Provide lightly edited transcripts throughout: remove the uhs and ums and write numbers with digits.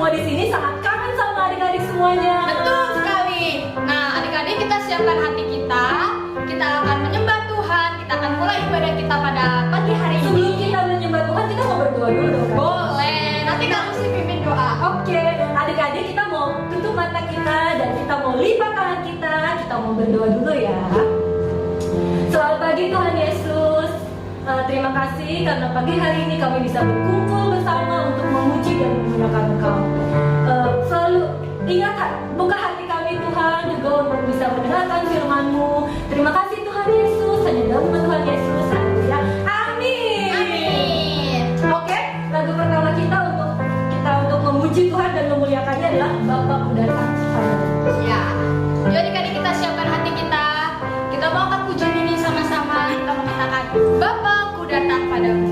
semua di sini sangat kangen sama adik-adik semuanya. Betul sekali. Nah, adik-adik, kita siapkan hati kita. Kita akan menyembah Tuhan. Kita akan mulai ibadah kita pada pagi hari ini. Sebelum kita menyembah Tuhan, kita mau berdoa dulu dong, kan? Boleh. Nanti Kak Lucy pimpin doa. Oke, adik-adik kita mau tutup mata kita dan kita mau lipat tangan kita. Kita mau berdoa dulu ya. Selamat pagi Tuhan Yesus. Terima kasih karena pagi hari ini kami bisa berkumpul bersama untuk memuji dan memuliakan Engkau. Selalu ingat, buka hati kami Tuhan juga untuk bisa mendengarkan firman-Mu. Terima kasih Tuhan Yesus. Hanya dalam nama Tuhan Yesus. Haleluya. Amin. Amin. Oke, lagu pertama kita untuk memuji Tuhan dan memuliakannya adalah Bapakku datang. Ya. Jadi adik kita siapkan hati kita. Kita bawakan pujian ini sama-sama. Kita mengatakan Bapakku datang padamu.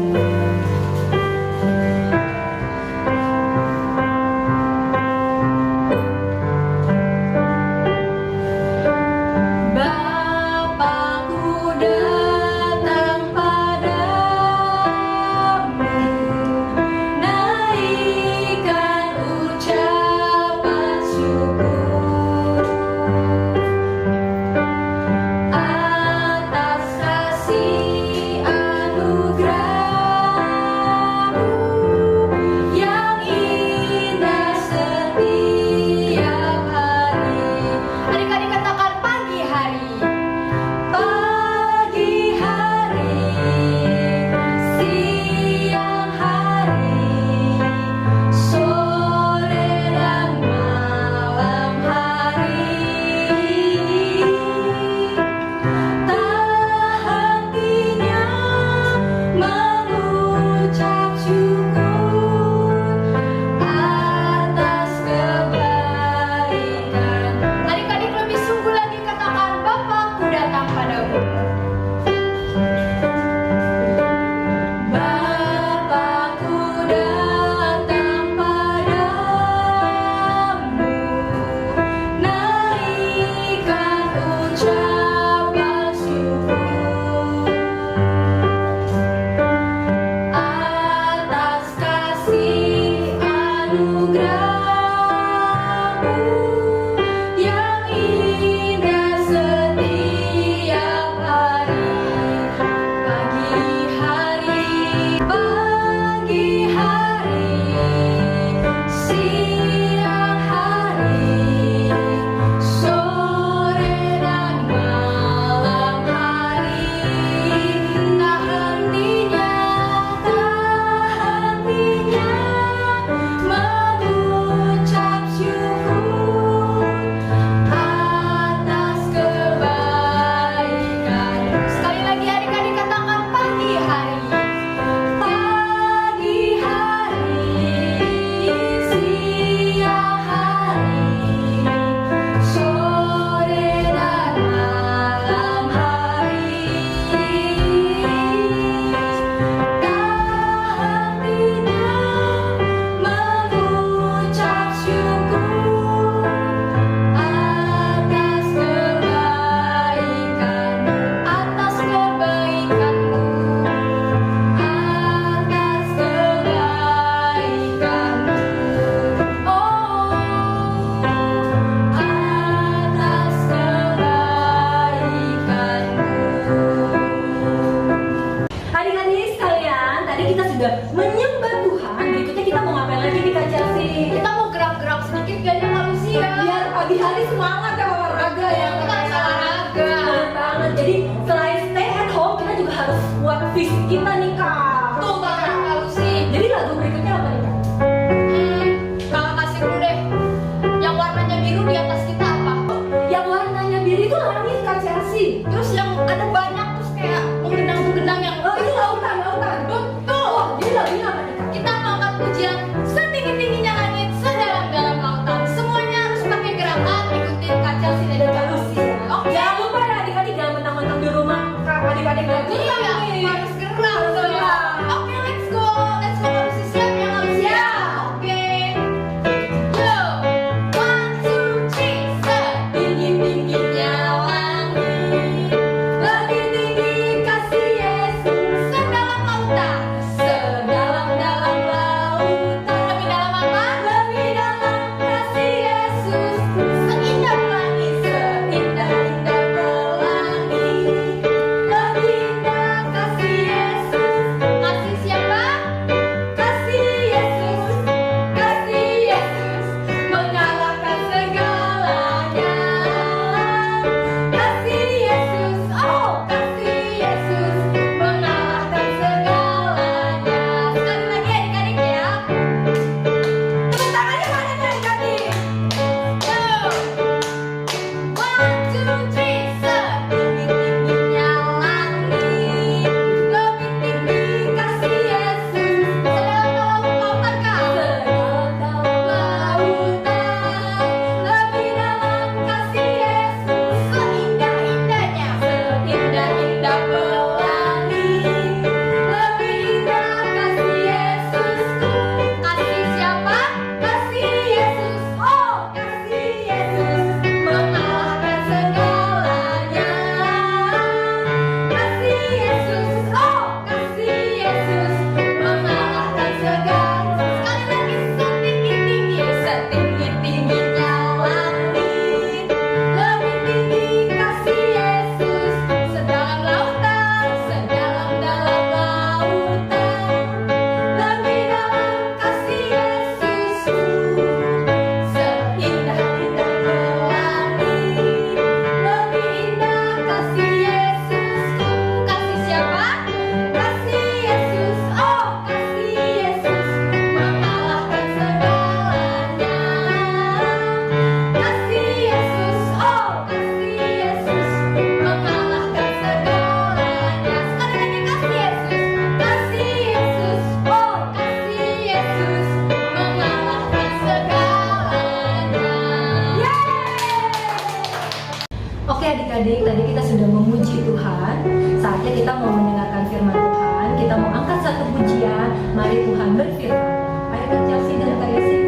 adik-adik, tadi kita sudah memuji Tuhan. Saatnya kita mau mendengarkan firman Tuhan. Kita mau angkat satu pujian. Mari Tuhan berfirman. Ayo Kak Chelsea dan Kak Yesi.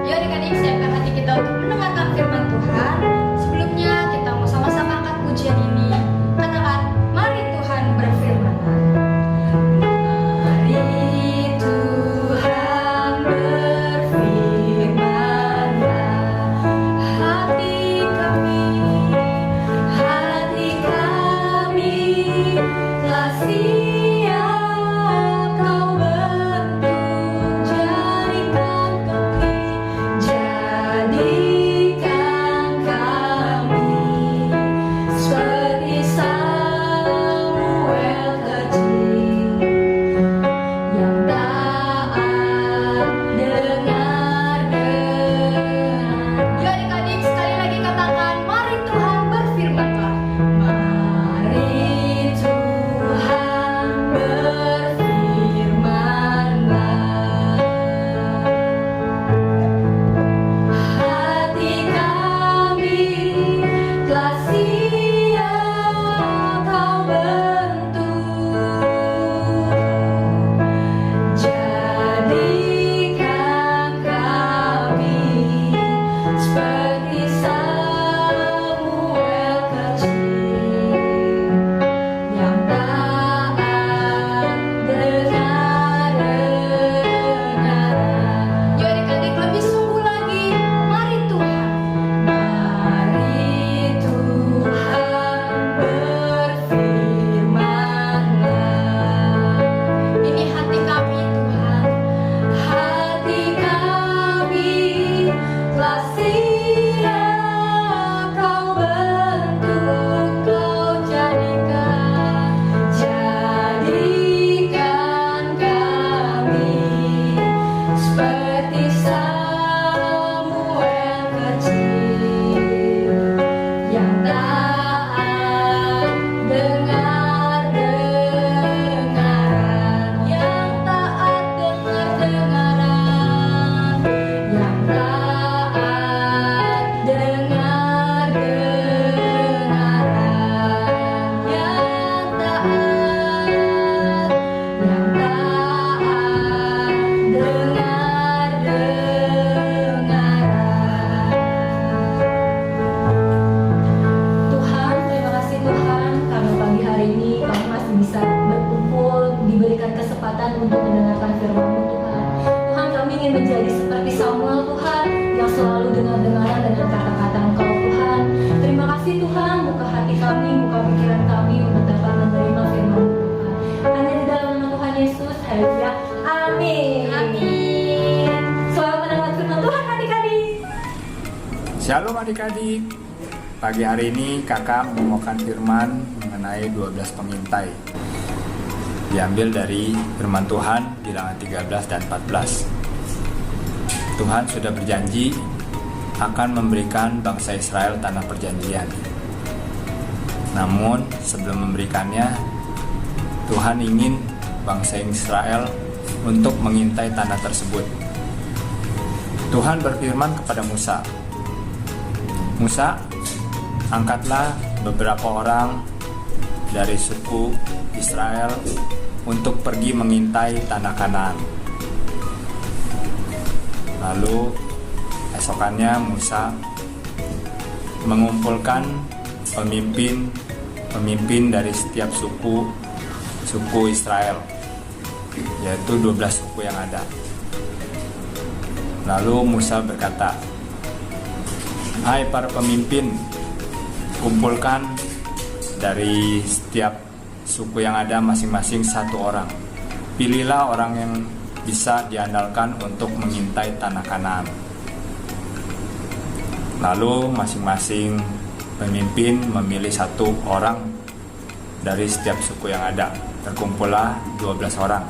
Yuk adik-adik, siapkan hati kita untuk mendengarkan firman Tuhan. Sebelumnya kita mau sama-sama angkat pujian ini. Katakan, mari Tuhan berfirman. Mari Tuhan berfirman-Nya, hati kami telah siap Kau bentuk, jadikan kami seperti Samuel kecil yang taat dengar. Yuk adik-adik, sekali lagi katakan, mari Tuhan berfirman-Lah. Mari Tuhan berfirman-Lah. Hati kami telah siap Kau bentuk, jadikan kami seperti Samuel kecil yang taat dengar. Yuk adik-adik, lebih sungguh lagi, mari Tuhan. Mari Tuhan berfirman-Lah. Ini hati kami Tuhan. Hati kami telah siap Kau bentuk, Kau jadikan kami seperti Samuel kecil yang taat dengar-dengaran, yang taat dengar-dengaran, yang taat dengar-dengaran, yang taat dengar-dengaran. Tuhan, terima kasih Tuhan, karena pagi hari ini kami masih bisa berkumpul, diberikan kesempatan untuk mendengarkan firman-Mu Tuhan. Tuhan, kami ingin menjadi seperti Samuel Tuhan, yang selalu dengar-dengaran dengan kata-kata Engkau Tuhan. Terima kasih Tuhan, buka hati kami, buka pikiran kami untuk dapat menerima firman-Mu Tuhan. Hanya di dalam nama Tuhan Yesus, haleluya, amin. Amin. Selamat mendengar firman Tuhan adik-adik. Shalom adik-adik. Pagi hari ini kakak membawakan firman mengenai 12 pengintai. Diambil dari firman Tuhan bilangan 13 dan 14. Tuhan sudah berjanji akan memberikan bangsa Israel tanah perjanjian. Namun sebelum memberikannya, Tuhan ingin bangsa Israel untuk mengintai tanah tersebut. Tuhan berfirman kepada Musa, "Musa, angkatlah beberapa orang dari suku Israel untuk pergi mengintai tanah Kanaan." Lalu esokannya Musa mengumpulkan pemimpin dari setiap suku Israel, yaitu 12 suku yang ada. Lalu Musa berkata, "Hai para pemimpin, kumpulkan dari setiap suku yang ada masing-masing satu orang. Pilihlah orang yang bisa diandalkan untuk mengintai tanah Kanaan." Lalu masing-masing pemimpin memilih satu orang dari setiap suku yang ada. Terkumpullah 12 orang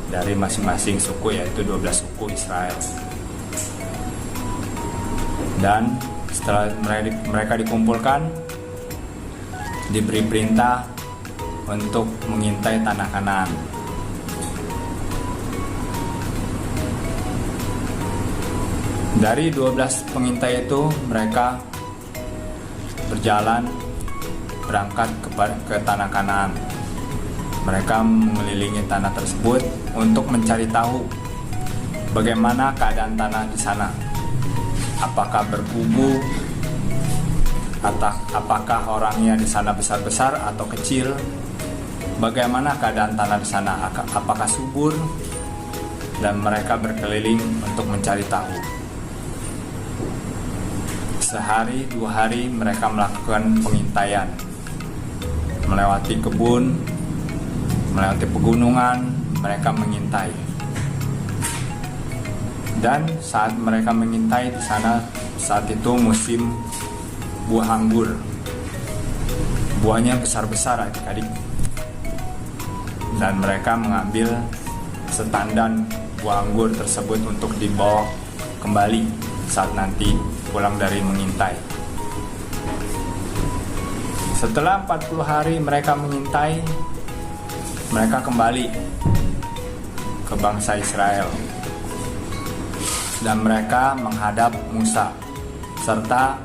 dari masing-masing suku, yaitu 12 suku Israel. Dan setelah mereka dikumpulkan, diberi perintah untuk mengintai tanah Kanaan. Dari 12 pengintai itu, mereka berjalan berangkat ke tanah Kanaan. Mereka mengelilingi tanah tersebut untuk mencari tahu bagaimana keadaan tanah di sana. Apakah berkubu, atau apakah orangnya di sana besar-besar atau kecil? Bagaimana keadaan tanah di sana? Apakah subur? Dan mereka berkeliling untuk mencari tahu. Sehari, 2 hari mereka melakukan pengintaian, melewati kebun, melewati pegunungan, mereka mengintai. Dan saat mereka mengintai di sana, saat itu musim buah anggur. Buahnya besar-besar adik-adik. Dan mereka mengambil setandan buah anggur tersebut untuk dibawa kembali saat nanti pulang dari mengintai. Setelah 40 hari mereka mengintai, mereka kembali ke bangsa Israel. Dan mereka menghadap Musa serta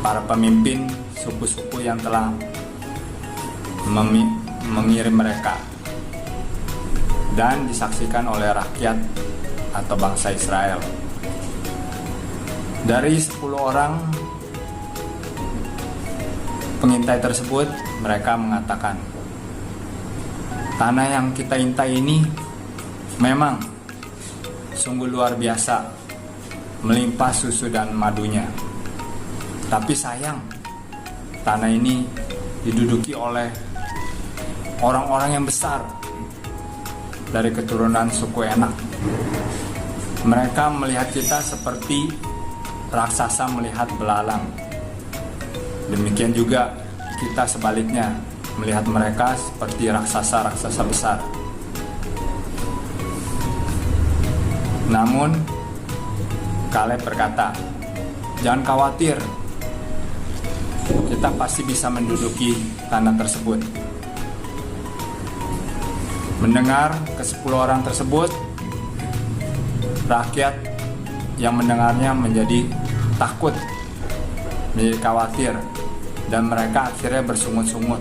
para pemimpin suku-suku yang telah mengirim mereka, dan disaksikan oleh rakyat atau bangsa Israel. Dari 10 orang pengintai tersebut, mereka mengatakan, tanah yang kita intai ini memang sungguh luar biasa, melimpah susu dan madunya. Tapi sayang, tanah ini diduduki oleh orang-orang yang besar dari keturunan suku Enak. Mereka melihat kita seperti raksasa melihat belalang. Demikian juga kita sebaliknya, melihat mereka seperti raksasa-raksasa besar. Namun Kaleb berkata, jangan khawatir, kita pasti bisa menduduki tanah tersebut. Mendengar ke-10 orang tersebut, rakyat yang mendengarnya menjadi takut, menjadi khawatir, dan mereka akhirnya bersungut-sungut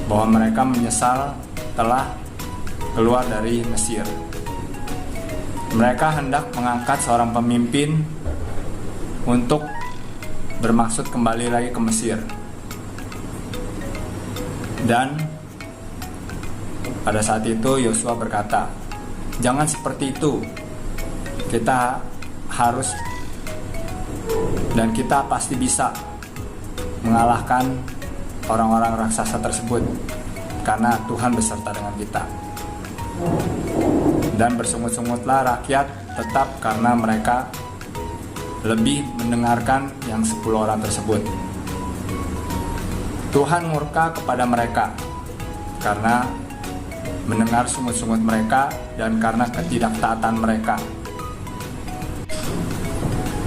bahwa mereka menyesal telah keluar dari Mesir. Mereka hendak mengangkat seorang pemimpin untuk bermaksud kembali lagi ke Mesir. Dan pada saat itu Yosua berkata, jangan seperti itu. Kita harus dan kita pasti bisa mengalahkan orang-orang raksasa tersebut karena Tuhan beserta dengan kita. Dan bersungut-sungutlah rakyat tetap karena mereka lebih mendengarkan yang 10 orang tersebut. Tuhan murka kepada mereka karena mendengar sungut-sungut mereka dan karena ketidaktaatan mereka.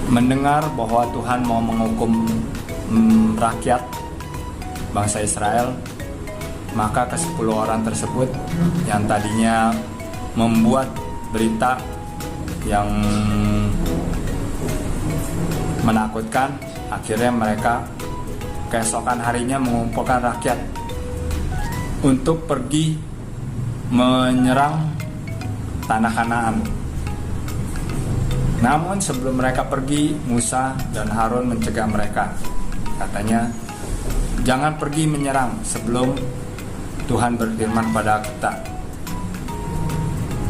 Mendengar bahwa Tuhan mau menghukum rakyat bangsa Israel, maka ke-10 orang tersebut yang tadinya membuat berita yang menakutkan, akhirnya mereka keesokan harinya mengumpulkan rakyat untuk pergi menyerang tanah Kanaan. Namun sebelum mereka pergi, Musa dan Harun mencegah mereka. Katanya, jangan pergi menyerang sebelum Tuhan berfirman pada kita.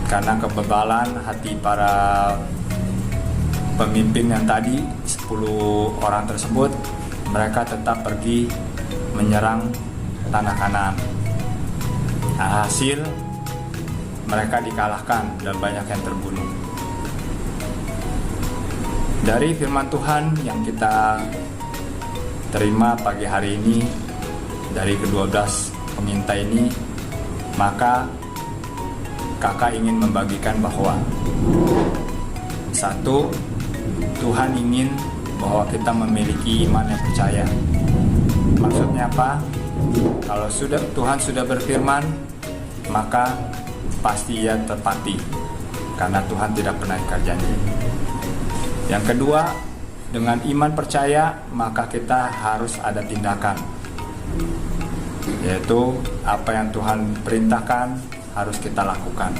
Karena kebebalan hati para pemimpin yang tadi, 10 orang tersebut, mereka tetap pergi menyerang tanah Kanaan. Hasil, mereka dikalahkan dan banyak yang terbunuh. Dari firman Tuhan yang kita terima pagi hari ini dari ke-12 pengintai ini, maka kakak ingin membagikan bahwa 1, Tuhan ingin bahwa kita memiliki iman yang percaya. Maksudnya apa? Kalau Tuhan sudah berfirman, maka pasti ia tepati, karena Tuhan tidak pernah ingkar janji. Yang kedua, dengan iman percaya, maka kita harus ada tindakan, yaitu apa yang Tuhan perintahkan harus kita lakukan,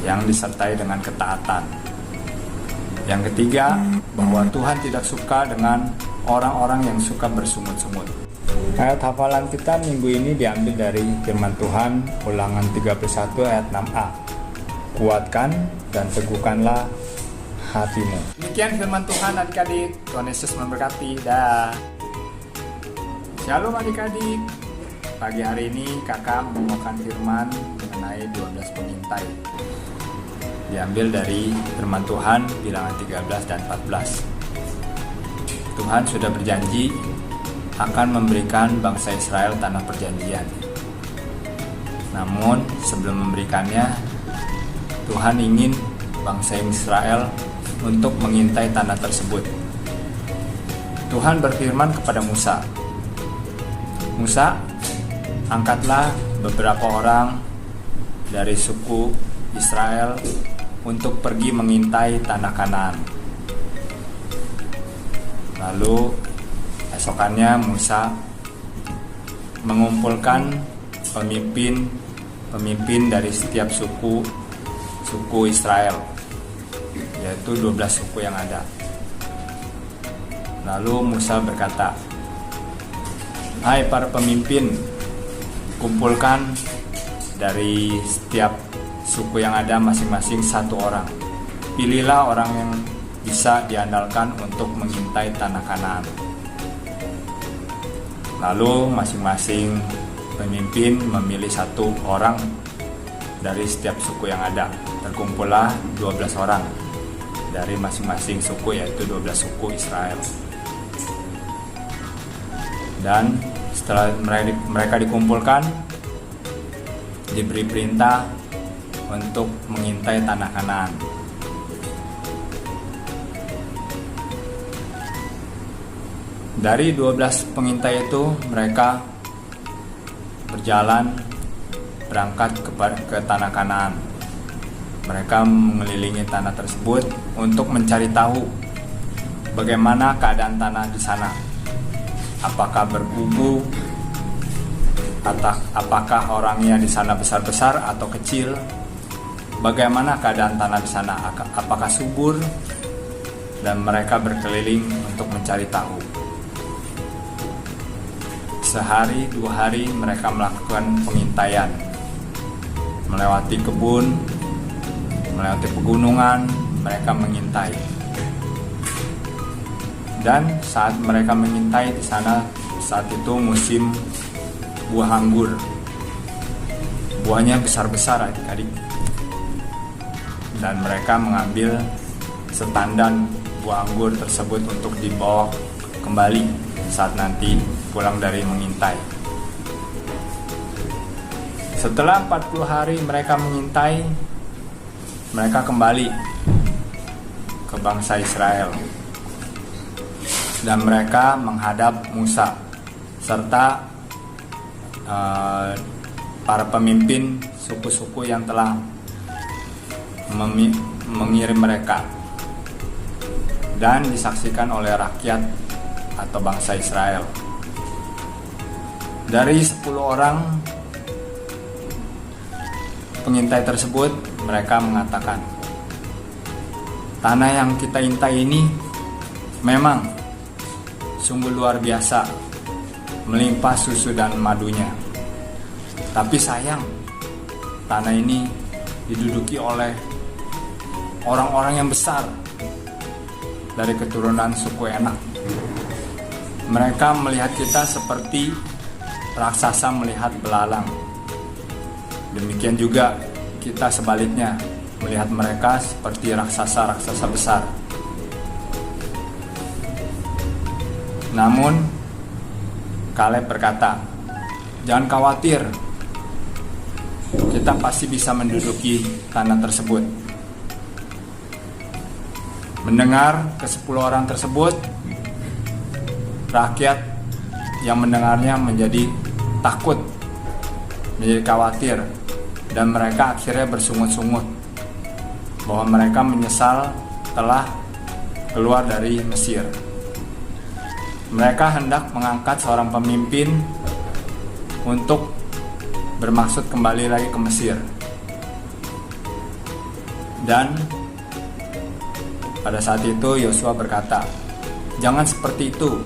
yang disertai dengan ketaatan. Yang ketiga, bahwa Tuhan tidak suka dengan orang-orang yang suka bersungut-sungut. Ayat hafalan kita minggu ini diambil dari firman Tuhan, Ulangan 31 ayat 6a. Kuatkan dan teguhkanlah hatimu. Demikian firman Tuhan adik-adik. Tuhan Yesus memberkati. Dah. Shalom adik-adik. Pagi hari ini kakak membawakan firman mengenai 12 pengintai. Diambil dari firman Tuhan Bilangan 13 dan 14. Tuhan sudah berjanji akan memberikan bangsa Israel tanah perjanjian. Namun sebelum memberikannya, Tuhan ingin bangsa Israel untuk mengintai tanah tersebut. Tuhan berfirman kepada Musa, "Musa, angkatlah beberapa orang dari suku Israel untuk pergi mengintai tanah Kanaan." Lalu esokannya Musa mengumpulkan pemimpin dari setiap suku Israel, yaitu 12 suku yang ada. Lalu Musa berkata, "Hai para pemimpin, kumpulkan dari setiap suku yang ada masing-masing satu orang. Pilihlah orang yang bisa diandalkan untuk mengintai tanah Kanaan." Lalu masing-masing pemimpin memilih satu orang dari setiap suku yang ada. Terkumpullah 12 orang dari masing-masing suku, yaitu 12 suku Israel. Dan setelah mereka dikumpulkan, diberi perintah untuk mengintai tanah Kanaan. Dari 12 pengintai itu, mereka berangkat ke tanah Kanaan. Mereka mengelilingi tanah tersebut untuk mencari tahu bagaimana keadaan tanah di sana. Apakah berkubu, apakah orangnya di sana besar-besar atau kecil? Bagaimana keadaan tanah di sana? Apakah subur? Dan mereka berkeliling untuk mencari tahu. Sehari, 2 hari mereka melakukan pengintaian, melewati kebun, melewati pegunungan, mereka mengintai. Dan saat mereka mengintai di sana, saat itu musim buah anggur. Buahnya besar-besar adik-adik. Dan mereka mengambil setandan buah anggur tersebut untuk dibawa kembali saat nanti pulang dari mengintai. Setelah 40 hari mereka mengintai, mereka kembali ke bangsa Israel. Dan mereka menghadap Musa serta para pemimpin suku-suku yang telah mengirim mereka, dan disaksikan oleh rakyat atau bangsa Israel. Dari 10 orang pengintai tersebut, mereka mengatakan, "Tanah yang kita intai ini memang sungguh luar biasa, melimpah susu dan madunya. Tapi sayang, tanah ini diduduki oleh orang-orang yang besar dari keturunan suku Enak. Mereka melihat kita seperti raksasa melihat belalang. Demikian juga kita sebaliknya, melihat mereka seperti raksasa-raksasa besar." Namun Kaleb berkata, "Jangan khawatir, kita pasti bisa menduduki tanah tersebut." Mendengar ke-10 orang tersebut, rakyat yang mendengarnya menjadi takut, menjadi khawatir, dan mereka akhirnya bersungut-sungut bahwa mereka menyesal telah keluar dari Mesir. Mereka hendak mengangkat seorang pemimpin untuk bermaksud kembali lagi ke Mesir. Dan pada saat itu Yosua berkata, "Jangan seperti itu.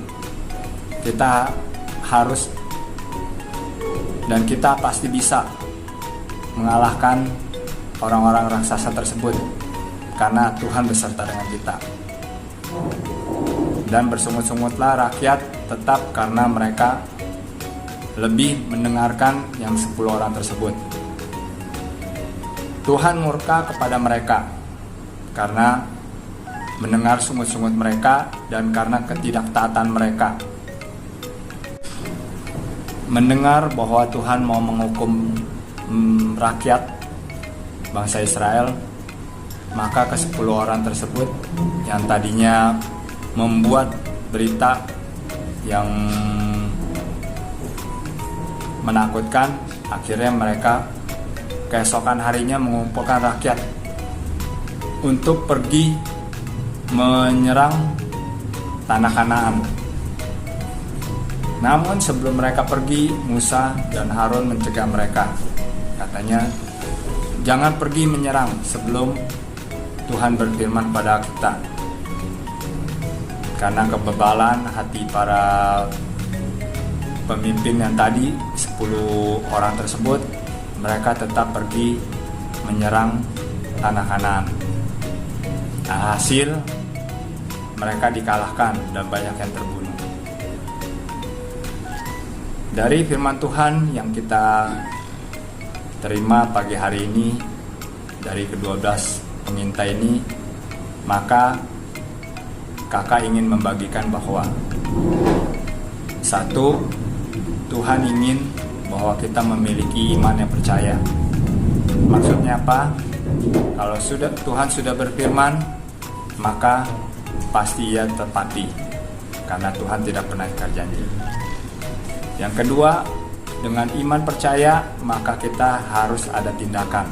Kita harus dan kita pasti bisa mengalahkan orang-orang raksasa tersebut karena Tuhan beserta dengan kita." Dan bersungut-sungutlah rakyat tetap karena mereka lebih mendengarkan yang 10 orang tersebut. Tuhan murka kepada mereka karena mendengar sungut-sungut mereka dan karena ketidaktaatan mereka. Mendengar bahwa Tuhan mau menghukum rakyat bangsa Israel, maka ke-10 orang tersebut yang tadinya membuat berita yang menakutkan, akhirnya mereka keesokan harinya mengumpulkan rakyat untuk pergi menyerang tanah Kanaan. Namun sebelum mereka pergi, Musa dan Harun mencegah mereka. Katanya, "Jangan pergi menyerang sebelum Tuhan berfirman pada kita." Karena kebebalan hati para pemimpin yang tadi, 10 orang tersebut, mereka tetap pergi menyerang tanah Kanaan. Nah, hasil mereka dikalahkan dan banyak yang terbunuh. Dari firman Tuhan yang kita terima pagi hari ini dari ke-12 pengintai ini, maka kakak ingin membagikan bahwa satu, Tuhan ingin bahwa kita memiliki iman yang percaya. Maksudnya apa? Kalau Tuhan sudah berfirman, maka pasti Ia tepati, karena Tuhan tidak pernah ingkar janji. Yang kedua, dengan iman percaya, maka kita harus ada tindakan,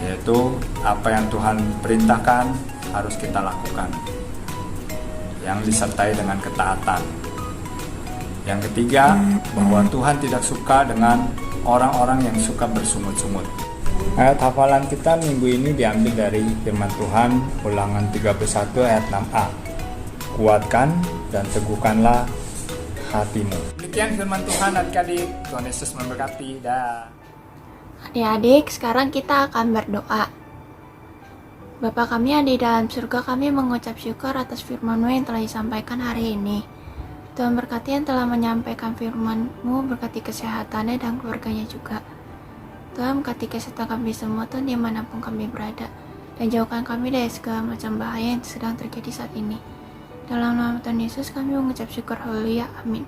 yaitu apa yang Tuhan perintahkan harus kita lakukan, yang disertai dengan ketaatan. Yang ketiga, bahwa Tuhan tidak suka dengan orang-orang yang suka bersungut-sungut. Ayat hafalan kita minggu ini diambil dari firman Tuhan Ulangan 31 ayat 6a. "Kuatkan dan teguhkanlah hatimu." Demikian firman Tuhan adik-adik. Tuhan Yesus memberkati. Dah. Adik-adik, sekarang kita akan berdoa. Bapa kami yang di dalam surga, kami mengucap syukur atas firman-Mu yang telah disampaikan hari ini. Tuhan berkati yang telah menyampaikan firman-Mu, berkati kesehatannya dan keluarganya juga. Tuhan berkati kesehatan kami semua, Tuhan, dimanapun kami berada. Dan jauhkan kami dari segala macam bahaya yang sedang terjadi saat ini. Dalam nama Tuhan Yesus kami mengucap syukur, haleluya, amin.